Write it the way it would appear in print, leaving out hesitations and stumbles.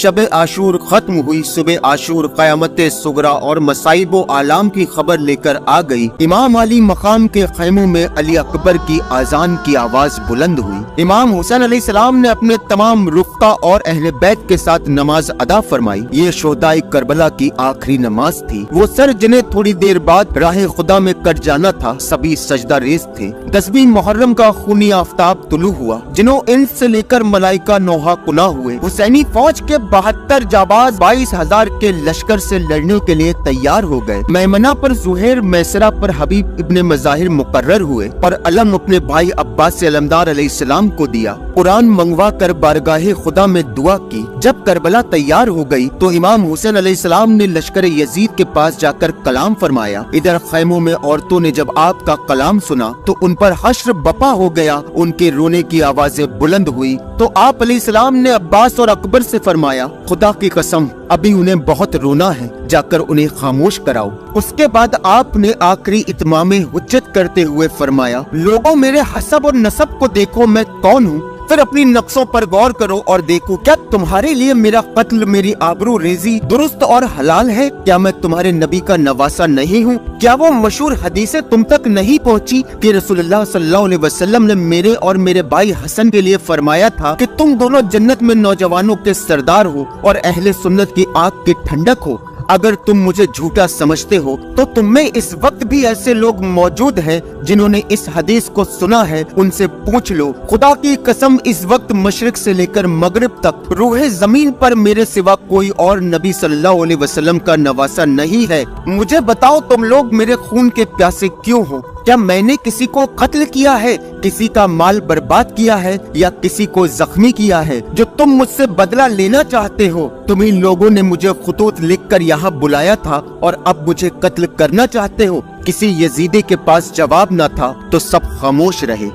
शब आशूर खत्म हुई, सुबह आशूर क़यामत सुगरा और मसाइब व आलाम की खबर लेकर आ गई। इमाम अली मकाम के खैमों में अली अकबर की आजान की आवाज बुलंद हुई। इमाम हुसैन अलैहिस्सलाम ने अपने तमाम रुफ़क़ा और अहले बैत के साथ नमाज अदा फरमाई। ये शोहदाए करबला की आखिरी नमाज थी। वो सर जिन्हें थोड़ी देर बाद राह खुदा में कट जाना था, सभी सजदा रेज़ थे। 10वीं मुहर्रम का खूनी आफ्ताब तुलू हुआ। जिन्हों इंस से लेकर मलाइका नौहा कुना हुए। हुसैनी फौज के 72 जाबाज 22,000 के लश्कर से लड़ने के लिए तैयार हो गए। मैमना पर ज़ुहैर, मैसरा पर हबीब इब्ने मज़ाहिर मुकर्रर हुए और अलम अपने भाई अब्बास से अलमदार अलैहिस्सलाम को दिया। कुरान मंगवा कर बारगाहे खुदा में दुआ की। जब करबला तैयार हो गई तो इमाम हुसैन अलैहिस्सलाम ने लश्कर यजीद के पास जाकर कलाम फरमाया। इधर खैमों में औरतों ने जब आपका कलाम सुना तो उन पर हश्र बपा हो गया। उनके रोने की आवाजें बुलंद हुई तो आप अलैहिस्सलाम ने अब्बास और अकबर से फरमाया, खुदा की कसम अभी उन्हें बहुत रोना है, जाकर उन्हें खामोश कराओ। उसके बाद आपने आखिरी इत्माम हुज्जत करते हुए फरमाया, लोगों मेरे हसब और नसब को देखो, मैं कौन हूँ, फिर अपनी नक्शों पर गौर करो और देखो क्या तुम्हारे लिए मेरा कत्ल, मेरी आबरू रेजी दुरुस्त और हलाल है? क्या मैं तुम्हारे नबी का नवासा नहीं हूँ? क्या वो मशहूर हदीसें तुम तक नहीं पहुँची कि रसूलुल्लाह सल्लल्लाहु अलैहि वसल्लम ने मेरे और मेरे भाई हसन के लिए फरमाया था कि तुम दोनों जन्नत में नौजवानों के सरदार हो और अहले सुन्नत की आग की ठंडक हो। अगर तुम मुझे झूठा समझते हो तो तुम में इस वक्त भी ऐसे लोग मौजूद हैं जिन्होंने इस हदीस को सुना है, उनसे पूछ लो। खुदा की कसम इस वक्त मशरिक से लेकर मगरिब तक रूहे जमीन पर मेरे सिवा कोई और नबी सल्लल्लाहु अलैहि वसल्लम का नवासा नहीं है। मुझे बताओ तुम लोग मेरे खून के प्यासे क्यों हो? क्या मैंने किसी को कत्ल किया है, किसी का माल बर्बाद किया है या किसी को जख्मी किया है जो तुम मुझसे बदला लेना चाहते हो? तुम्ही लोगों ने मुझे खुतूत लिखकर यहाँ बुलाया था और अब मुझे कत्ल करना चाहते हो? किसी यजीदी के पास जवाब न था तो सब खामोश रहे।